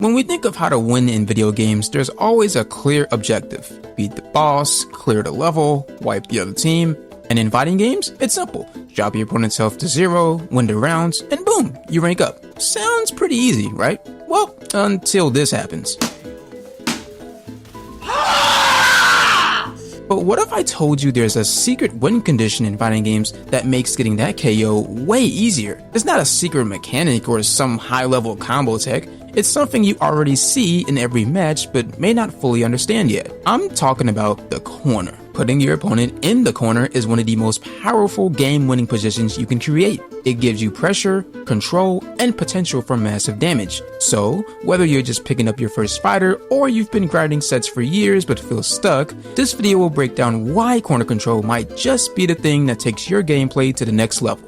When we think of how to win in video games, there's always a clear objective. Beat the boss, clear the level, wipe the other team. And in fighting games, it's simple. Drop your opponent's health to 0, win the rounds, and boom, you rank up. Sounds pretty easy, right? Well, until this happens. But what if I told you there's a secret win condition in fighting games that makes getting that KO way easier? It's not a secret mechanic or some high-level combo tech. It's something you already see in every match but may not fully understand yet. I'm talking about the corner. Putting your opponent in the corner is one of the most powerful game-winning positions you can create. It gives you pressure, control, and potential for massive damage. So, whether you're just picking up your first fighter or you've been grinding sets for years but feel stuck, this video will break down why corner control might just be the thing that takes your gameplay to the next level.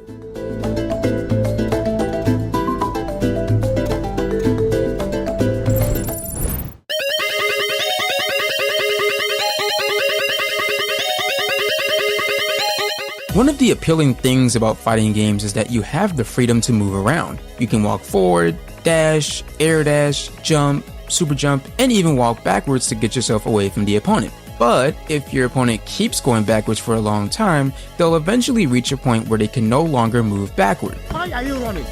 One of the appealing things about fighting games is that you have the freedom to move around. You can walk forward, dash, air dash, jump, super jump, and even walk backwards to get yourself away from the opponent. But if your opponent keeps going backwards for a long time, they'll eventually reach a point where they can no longer move backward. Why are you running?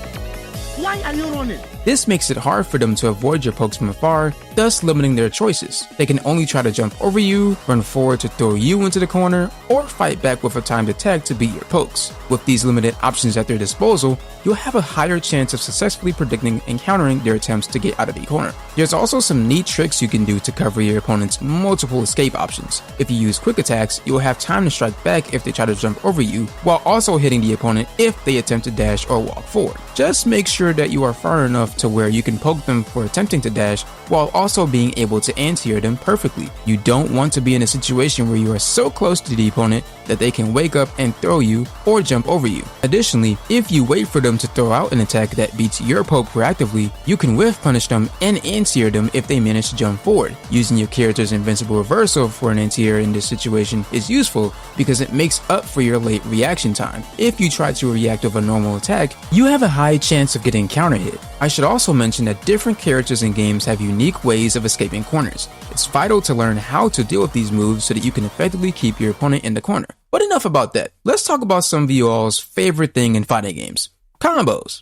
Why are you running? This makes it hard for them to avoid your pokes from afar, thus limiting their choices. They can only try to jump over you, run forward to throw you into the corner, or fight back with a timed attack to beat your pokes. With these limited options at their disposal, you'll have a higher chance of successfully predicting and countering their attempts to get out of the corner. There's also some neat tricks you can do to cover your opponent's multiple escape options. If you use quick attacks, you'll have time to strike back if they try to jump over you, while also hitting the opponent if they attempt to dash or walk forward. Just make sure that you are far enough to where you can poke them for attempting to dash, while also being able to anti-air them perfectly. You don't want to be in a situation where you are so close to the opponent that they can wake up and throw you or jump over you. Additionally, if you wait for them to throw out an attack that beats your poke proactively, you can whiff punish them and anti-air them if they manage to jump forward. Using your character's invincible reversal for an anti-air in this situation is useful because it makes up for your late reaction time. If you try to react with a normal attack, you have a high chance of getting counter hit. I should also mention that different characters in games have unique ways of escaping corners. It's vital to learn how to deal with these moves so that you can effectively keep your opponent in the corner. But enough about that. Let's talk about some of you all's favorite thing in fighting games: combos.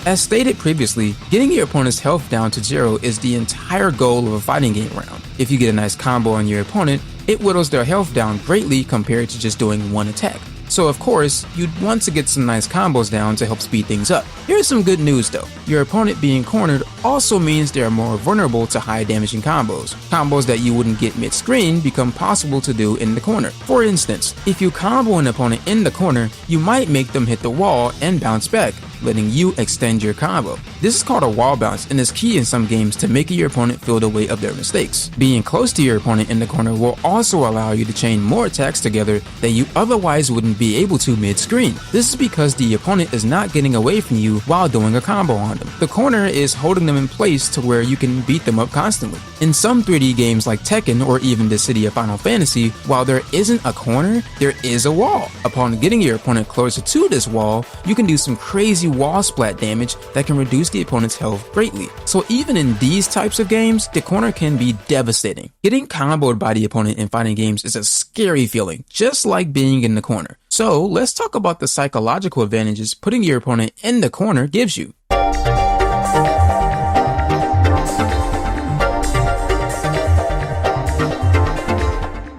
As stated previously, getting your opponent's health down to 0 is the entire goal of a fighting game round. If you get a nice combo on your opponent, it whittles their health down greatly compared to just doing one attack. So of course, you'd want to get some nice combos down to help speed things up. Here's some good news though. Your opponent being cornered also means they are more vulnerable to high damaging combos. Combos that you wouldn't get mid-screen become possible to do in the corner. For instance, if you combo an opponent in the corner, you might make them hit the wall and bounce back, letting you extend your combo. This is called a wall bounce and is key in some games to making your opponent feel the weight of their mistakes. Being close to your opponent in the corner will also allow you to chain more attacks together that you otherwise wouldn't be able to mid-screen. This is because the opponent is not getting away from you while doing a combo on them. The corner is holding them in place to where you can beat them up constantly. In some 3D games like Tekken or even the city of Final Fantasy, while there isn't a corner, there is a wall. Upon getting your opponent closer to this wall, you can do some crazy wall splat damage that can reduce the opponent's health greatly. So even in these types of games, the corner can be devastating. Getting comboed by the opponent in fighting games is a scary feeling, just like being in the corner. So let's talk about the psychological advantages putting your opponent in the corner gives you.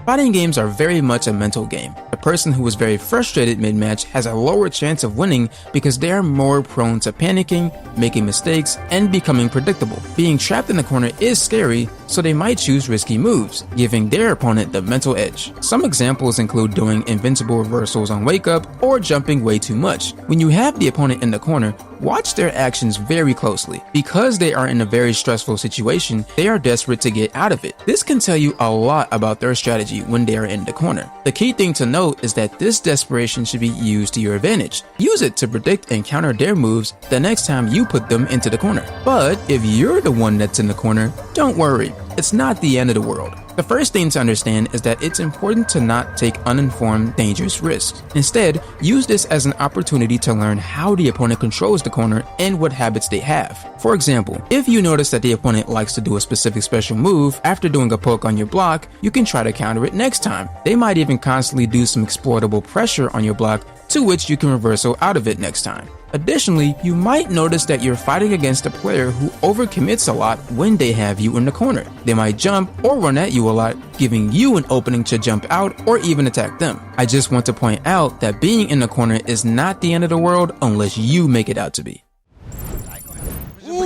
Fighting games are very much a mental game. A person who is very frustrated mid-match has a lower chance of winning because they are more prone to panicking, making mistakes, and becoming predictable. Being trapped in the corner is scary, so they might choose risky moves, giving their opponent the mental edge. Some examples include doing invincible reversals on wake up or jumping way too much. When you have the opponent in the corner, watch their actions very closely. Because they are in a very stressful situation, they are desperate to get out of it. This can tell you a lot about their strategy when they are in the corner. The key thing to note is that this desperation should be used to your advantage. Use it to predict and counter their moves the next time you put them into the corner. But if you're the one that's in the corner, don't worry. it's not the end of the world. The first thing to understand is that it's important to not take uninformed, dangerous risks. Instead, use this as an opportunity to learn how the opponent controls the corner and what habits they have. For example, if you notice that the opponent likes to do a specific special move after doing a poke on your block, you can try to counter it next time. They might even constantly do some exploitable pressure on your block, to which you can reversal out of it next time. Additionally, you might notice that you're fighting against a player who overcommits a lot when they have you in the corner. They might jump or run at you a lot, giving you an opening to jump out or even attack them. I just want to point out that being in the corner is not the end of the world unless you make it out to be.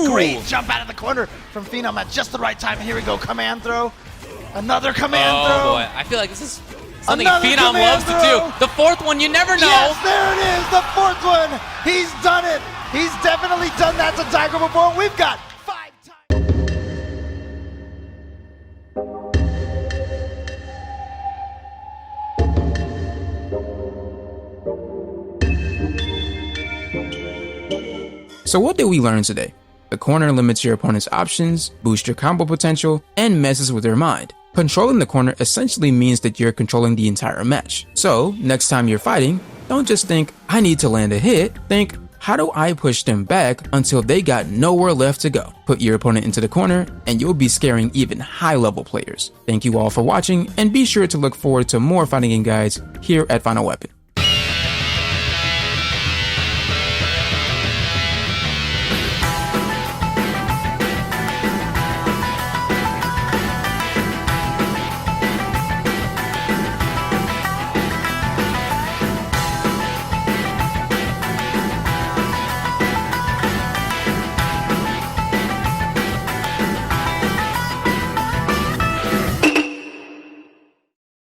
Great jump out of the corner from Phenom at just the right time. Here we go, command throw. Another command throw. Oh boy, I feel like this is something Another Phenom loves to do. The fourth one, you never know. Yes, there it is, the fourth one. He's done it. He's definitely done that to Tiger before. We've got 5 times. So what did we learn today? The corner limits your opponent's options, boosts your combo potential, and messes with their mind. Controlling the corner essentially means that you're controlling the entire match. So, next time you're fighting, don't just think, I need to land a hit. Think, how do I push them back until they got nowhere left to go? Put your opponent into the corner, and you'll be scaring even high-level players. Thank you all for watching, and be sure to look forward to more fighting game guides here at Final Weapon.